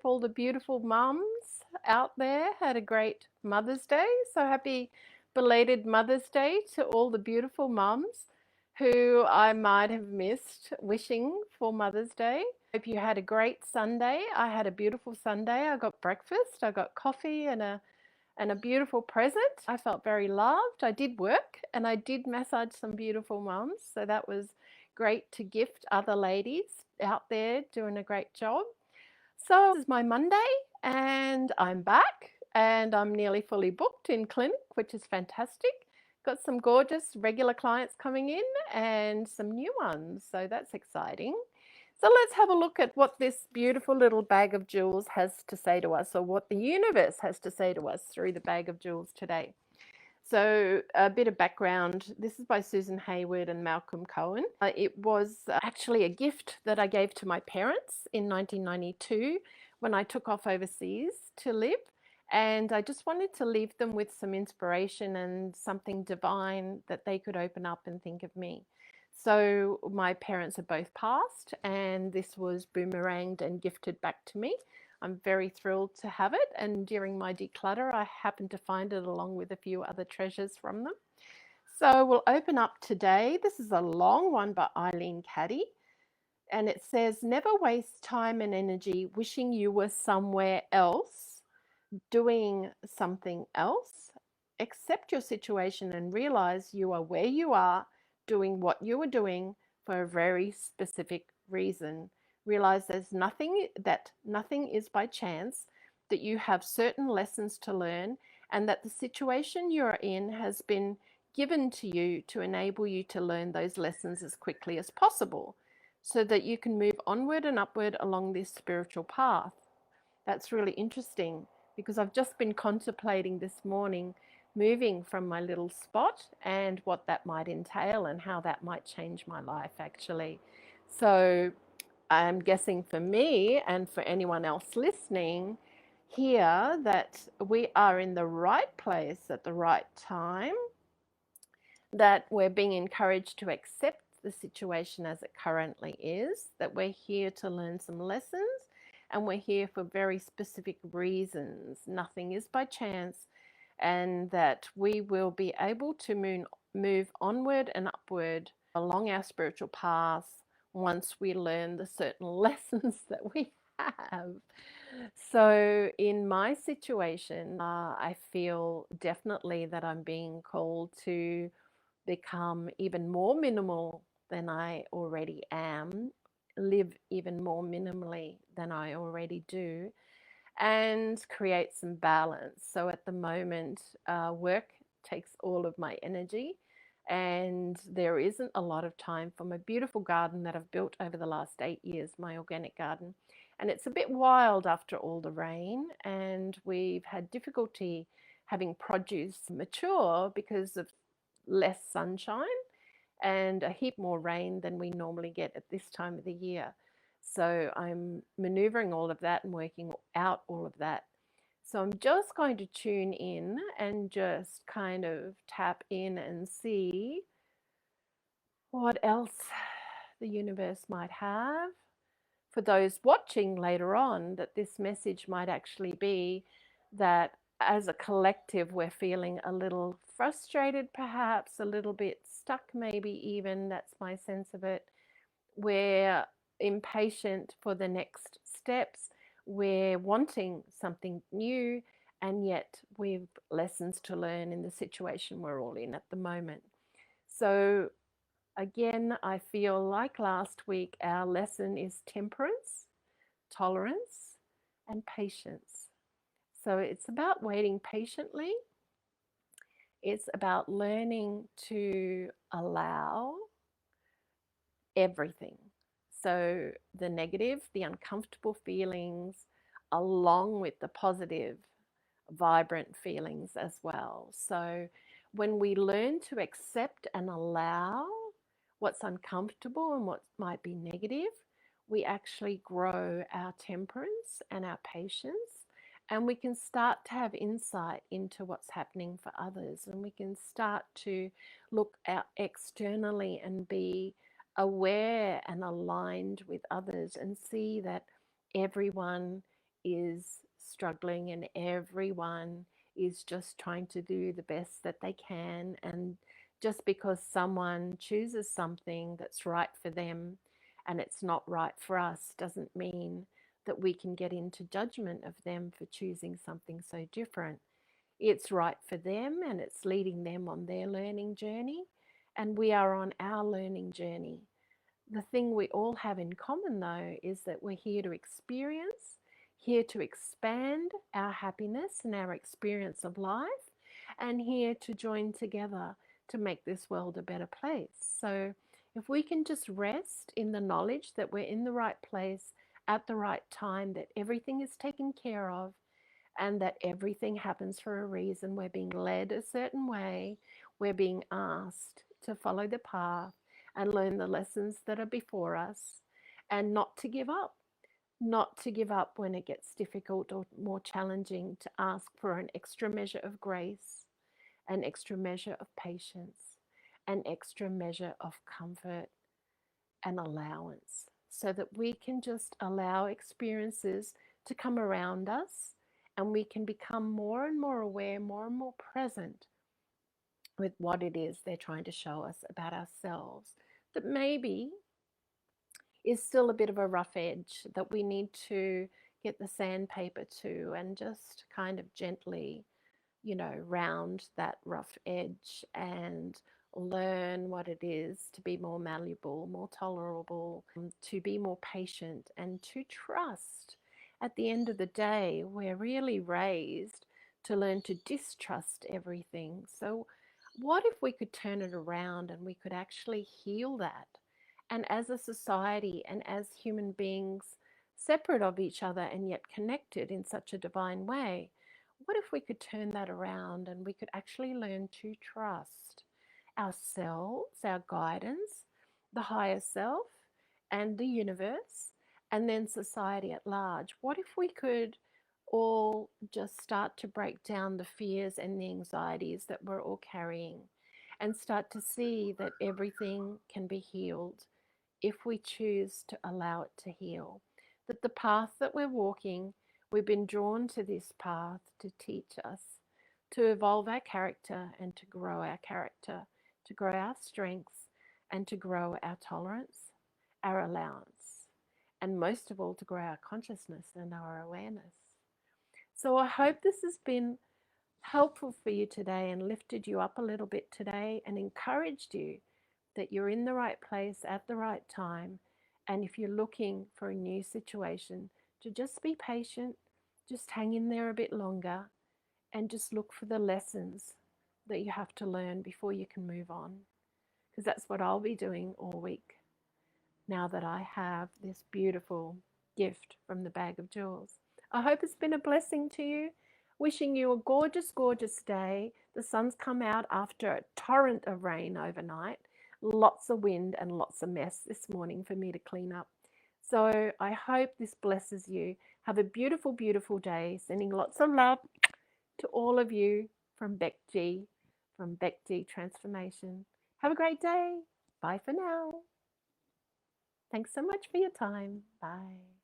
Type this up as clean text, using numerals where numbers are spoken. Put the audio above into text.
all the beautiful mums out there had a great Mother's Day. So happy belated Mother's Day to all the beautiful mums who I might have missed wishing for Mother's Day. Hope you had a great Sunday. I had a beautiful Sunday. I got breakfast, I got coffee and a beautiful present. I felt very loved. I did work and I did massage some beautiful mums. So that was great to gift other ladies out there doing a great job. So this is my Monday and I'm back and I'm nearly fully booked in clinic, which is fantastic. Got some gorgeous regular clients coming in and some new ones. So that's exciting. So let's have a look at what this beautiful little bag of jewels has to say to us, or what the universe has to say to us through the bag of jewels today. So a bit of background. This is by Susan Hayward and Malcolm Cohen. It was actually a gift that I gave to my parents in 1992 when I took off overseas to live. And I just wanted to leave them with some inspiration and something divine that they could open up and think of me. So my parents have both passed and this was boomeranged and gifted back to me. I'm very thrilled to have it, and during my declutter I happened to find it along with a few other treasures from them. So we'll open up today. This is a long one by Eileen Caddy, and it says, never waste time and energy wishing you were somewhere else, doing something else. Accept your situation and realize you are where you are, doing what you are doing for a very specific reason. Realize that nothing is by chance, that you have certain lessons to learn, and that the situation you're in has been given to you to enable you to learn those lessons as quickly as possible so that you can move onward and upward along this spiritual path. That's really interesting because I've just been contemplating this morning moving from my little spot and what that might entail and how that might change my life actually. So I'm guessing for me and for anyone else listening here that we are in the right place at the right time, that we're being encouraged to accept the situation as it currently is, that we're here to learn some lessons, and we're here for very specific reasons. Nothing is by chance, and that we will be able to move onward and upward along our spiritual path once we learn the certain lessons that we have. So in my situation, I feel definitely that I'm being called to become even more minimal than I already am, live even more minimally than I already do, and create some balance. So at the moment, work takes all of my energy, and there isn't a lot of time for my beautiful garden that I've built over the last 8 years, my organic garden. And it's a bit wild after all the rain, and we've had difficulty having produce mature because of less sunshine and a heap more rain than we normally get at this time of the year. So I'm maneuvering all of that and working out all of that. So I'm just going to tune in and just kind of tap in and see what else the universe might have. For those watching later on, that this message might actually be that as a collective we're feeling a little frustrated, perhaps a little bit stuck, maybe even, that's my sense of it. We're impatient for the next steps, we're wanting something new, and yet we've lessons to learn in the situation we're all in at the moment. So again, I feel like last week our lesson is temperance, tolerance, and patience. So it's about waiting patiently. It's about learning to allow everything. So the negative, the uncomfortable feelings, along with the positive, vibrant feelings as well. So when we learn to accept and allow what's uncomfortable and what might be negative, we actually grow our temperance and our patience, and we can start to have insight into what's happening for others, and we can start to look out externally and be aware and aligned with others and see that everyone is struggling and everyone is just trying to do the best that they can. And just because someone chooses something that's right for them and it's not right for us doesn't mean that we can get into judgment of them for choosing something so different. It's right for them and it's leading them on their learning journey, and we are on our learning journey. The thing we all have in common, though, is that we're here to experience, here to expand our happiness and our experience of life, and here to join together to make this world a better place. So, if we can just rest in the knowledge that we're in the right place at the right time, that everything is taken care of, and that everything happens for a reason. We're being led a certain way. We're being asked to follow the path and learn the lessons that are before us, and not to give up. Not to give up when it gets difficult or more challenging, to ask for an extra measure of grace, an extra measure of patience, an extra measure of comfort and allowance, so that we can just allow experiences to come around us and we can become more and more aware, more and more present with what it is they're trying to show us about ourselves that maybe is still a bit of a rough edge that we need to get the sandpaper to and just kind of gently, round that rough edge and learn what it is to be more malleable, more tolerable, to be more patient, and to trust. At the end of the day, we're really raised to learn to distrust everything. So, what if we could turn it around and we could actually heal that? And as a society and as human beings, separate of each other and yet connected in such a divine way, what if we could turn that around and we could actually learn to trust ourselves, our guidance, the higher self, and the universe, and then society at large? What if we could all just start to break down the fears and the anxieties that we're all carrying and start to see that everything can be healed if we choose to allow it to heal? That the path that we're walking, we've been drawn to this path to teach us, to evolve our character and to grow our character, to grow our strengths and to grow our tolerance, our allowance, and most of all, to grow our consciousness and our awareness. So I hope this has been helpful for you today and lifted you up a little bit today and encouraged you that you're in the right place at the right time. And if you're looking for a new situation, to just be patient, just hang in there a bit longer, and just look for the lessons that you have to learn before you can move on. Because that's what I'll be doing all week now that I have this beautiful gift from the bag of jewels. I hope it's been a blessing to you. Wishing you a gorgeous, gorgeous day. The sun's come out after a torrent of rain overnight. Lots of wind and lots of mess this morning for me to clean up. So I hope this blesses you. Have a beautiful, beautiful day. Sending lots of love to all of you from Bec D, from Bec D Transformation. Have a great day. Bye for now. Thanks so much for your time. Bye.